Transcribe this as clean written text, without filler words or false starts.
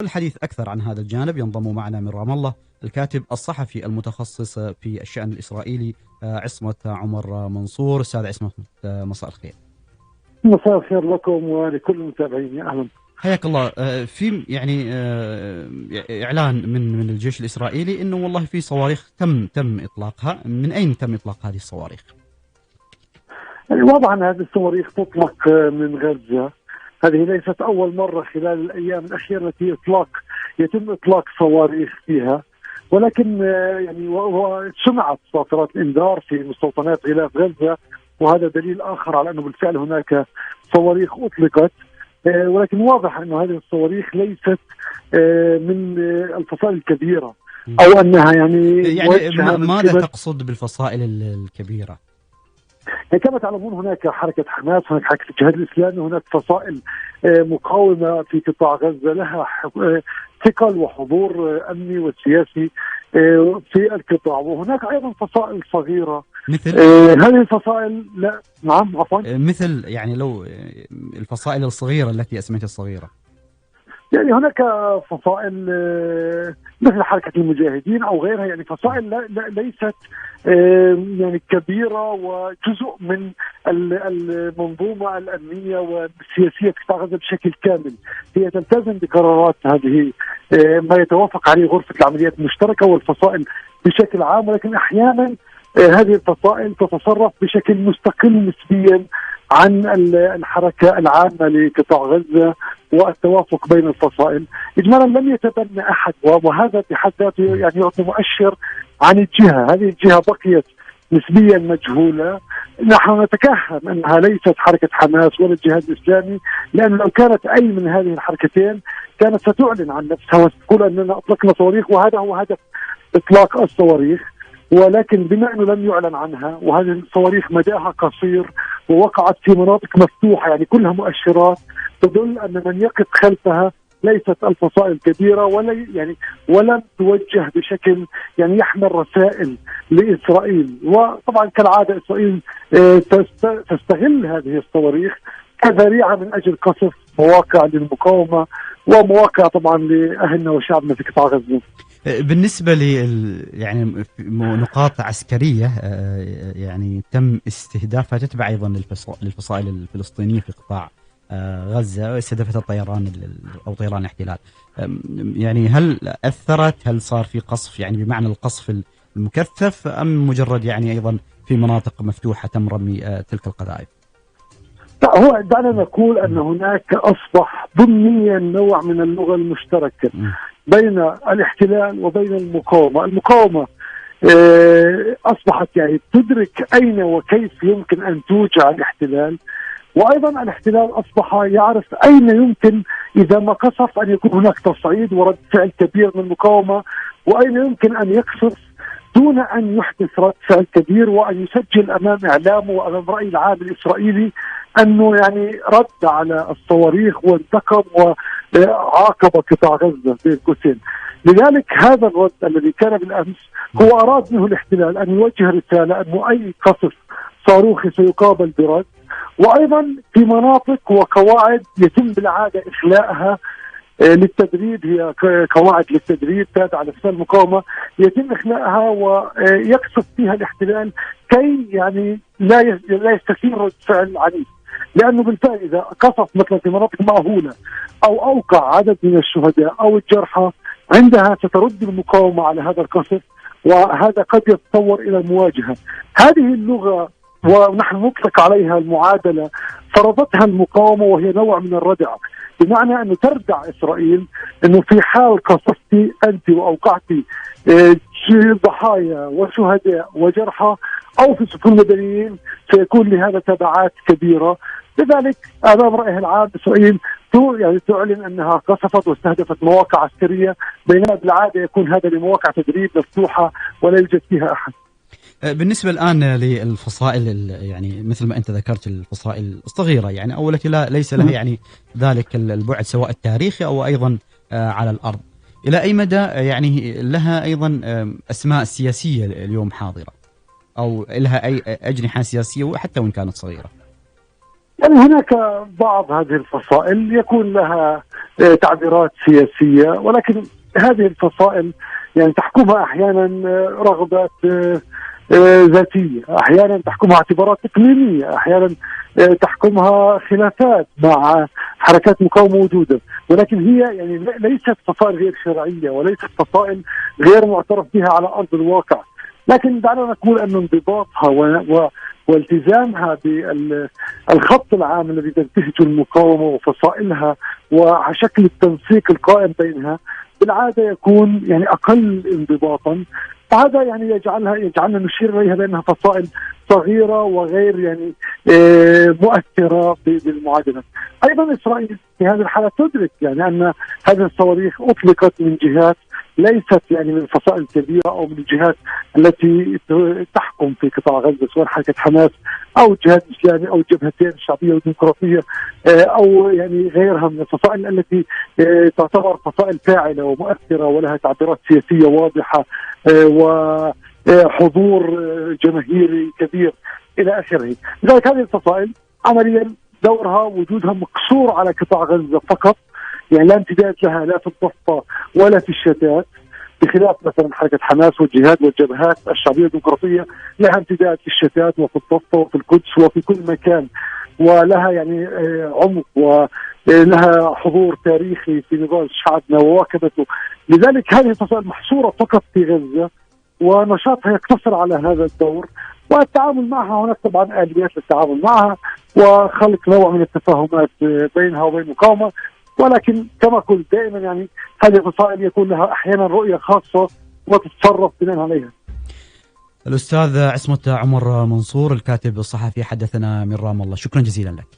الحديث أكثر عن هذا الجانب ينضم معنا من رام الله الكاتب الصحفي المتخصص في الشأن الإسرائيلي عصمة عمر منصور. أستاذ عصمة، مساء الخير. مساء الخير لكم ولكل المتابعين، أهلا. حياك الله. في إعلان من الجيش الإسرائيلي إنه والله في صواريخ تم إطلاقها. من أين تم إطلاق هذه الصواريخ؟ واضح أن هذه الصواريخ تطلق من غزة. هذه ليست أول مرة خلال الأيام الأخيرة التي يتم إطلاق صواريخ فيها، ولكن سمعت صافرات الإنذار في مستوطنات غلاف غزة، وهذا دليل آخر على أنه بالفعل هناك صواريخ أطلقت. ولكن واضح أن هذه الصواريخ ليست من الفصائل الكبيرة، أو أنها ماذا تقصد بالفصائل الكبيرة؟ كما تعلمون هناك حركة حماس، هناك حركة الجهاد الإسلامي، هناك فصائل مقاومة في قطاع غزة لها ثقل وحضور أمني وسياسي في القطاع، وهناك أيضا فصائل صغيرة مثل هذه الفصائل. لا نعم عفوا، مثل لو الفصائل الصغيرة التي أسميتها الصغيرة، هناك فصائل مثل حركة المجاهدين أو غيرها، فصائل ليست كبيرة وجزء من المنظومة الأمنية والسياسية في قطاع غزة بشكل كامل. هي تلتزم بقرارات هذه ما يتوافق عليه غرفة العمليات المشتركة والفصائل بشكل عام، ولكن أحيانا هذه الفصائل تتصرف بشكل مستقل نسبيا عن الحركة العامة لقطاع غزة والتوافق بين الفصائل. إجمالا لم يتبنى أحد، وهذا بحد ذاته يعطي مؤشر عن الجهة. هذه الجهة بقيت نسبيا مجهولة. نحن نتكهن أنها ليست حركة حماس ولا الجهاد الإسلامي، لأن لو كانت أي من هذه الحركتين كانت ستعلن عن نفسها وستقول أننا أطلقنا صواريخ، وهذا هو هدف إطلاق الصواريخ. ولكن بما أنه لم يعلن عنها، وهذه الصواريخ مداها قصير ووقعت في مناطق مفتوحة، كلها مؤشرات تدل أن من يقف خلفها ليست الفصائل كبيرة، ولم توجه بشكل يحمل رسائل لإسرائيل. وطبعا كالعادة إسرائيل تستغل هذه الصواريخ كذريعة من أجل قصف مواقع للمقاومة ومواقع طبعا لأهلنا وشعبنا في قطاع غزة. بالنسبة نقاط عسكرية تم استهدافها تتبع أيضا للفصائل الفلسطينية في قطاع غزة، استهدفتها الطيران أو طيران الاحتلال. هل أثرت؟ هل صار في قصف بمعنى القصف المكثف، أم مجرد أيضا في مناطق مفتوحة تم رمي تلك القذائف؟ هو دعنا نقول أن هناك أصبح ضمنيا نوع من اللغة المشتركة بين الاحتلال وبين المقاومة. المقاومة أصبحت تدرك أين وكيف يمكن أن توجع الاحتلال، وأيضا الاحتلال أصبح يعرف أين يمكن إذا ما قصف أن يكون هناك تصعيد ورد فعل كبير من المقاومة، وأين يمكن أن يقصف دون أن يحدث رد فعل كبير، وأن يسجل أمام إعلامه وأمام رأي العام الإسرائيلي أنه رد على الصواريخ وانتقم وعاقب قطاع غزة بين قوسين. لذلك هذا الرد الذي كان بالأمس هو أراد منه الاحتلال أن يوجه رسالة أنه أي قصف صاروخي سيقابل برد. وأيضا في مناطق وقواعد يتم بالعادة إخلاءها للتدريب، هي قواعد للتدريب تابعة لفصائل المقاومة، يتم إخلاءها ويقصف فيها الاحتلال كي لا يستثير رد فعل عنيف، لأنه بالفعل إذا قصف مثلا في مناطق مأهولة أو أوقع عدد من الشهداء أو الجرحى، عندها سترد المقاومة على هذا القصف، وهذا قد يتطور إلى المواجهة. هذه اللغة ونحن نطلق عليها المعادلة فرضتها المقاومة، وهي نوع من الردع، بمعنى أنه تردع إسرائيل أنه في حال قصفتي أنت وأوقعتي ضحايا وشهداء وجرحى أو في سكون مدنيين سيكون لهذا تبعات كبيرة. لذلك أمام رأيها العام إسرائيل تعلن أنها قصفت واستهدفت مواقع عسكرية، بينما بالعادة يكون هذا لمواقع تدريب مفتوحة ولا يوجد فيها أحد. بالنسبة الآن للفصائل مثل ما أنت ذكرت الفصائل الصغيرة أو التي ليس لها ذلك البعد سواء التاريخي أو أيضا على الأرض، إلى أي مدى لها أيضا أسماء سياسية اليوم حاضرة، أو لها أي أجنحة سياسية وحتى وإن كانت صغيرة؟ يعني هناك بعض هذه الفصائل يكون لها تعبيرات سياسية، ولكن هذه الفصائل يعني تحكمها أحيانا رغبات ذاتية، أحيانا تحكمها اعتبارات إقليمية، أحيانا تحكمها خلافات مع حركات مقاومة موجودة، ولكن هي يعني ليست فصائل غير شرعية وليست فصائل غير معترف بها على أرض الواقع. لكن دعنا نقول أن انضباطها والتزامها بالخط العام الذي تنتهجه المقاومة وفصائلها وشكل التنسيق القائم بينها بالعادة يكون يعني أقل انضباطا. هذا يعني يجعلنا نشير إليها بأنها فصائل صغيرة وغير يعني مؤثرة بالمعادلة. أيضا إسرائيل في هذه الحالة تدرك يعني أن هذه الصواريخ أطلقت من جهات ليست يعني من فصائل كبيرة أو من الجهات التي تحكم في قطاع غزة، سواء حركة حماس أو الجهاد الإسلامي أو الجبهتين الشعبية والديمقراطية أو يعني غيرها من الفصائل التي تعتبر فصائل فاعلة ومؤثرة ولها تعبيرات سياسية واضحة وحضور جماهيري كبير إلى آخره. لذلك هذه الفصائل عمليا دورها وجودها مقصور على قطاع غزة فقط، يعني لا امتداد لها لا في الضفة ولا في الشتات، بخلاف مثلا حركة حماس والجهاد والجبهات الشعبية الديمقراطية لها امتداد في الشتات وفي الضفة وفي القدس وفي كل مكان، ولها يعني عمق ولها حضور تاريخي في نضال شعبنا وواكبته. لذلك هذه الفصائل محصورة فقط في غزة ونشاطها يقتصر على هذا الدور، والتعامل معها هناك طبعا آليات للتعامل معها وخلق نوع من التفاهمات بينها وبين المقاومة. ولكن كما قلت دائما يعني هذه الفصائل يكون لها أحيانا رؤية خاصة وتتصرف بناء عليها. الأستاذ عصمت عمر منصور الكاتب الصحفي حدثنا من رام الله، شكرا جزيلا لك.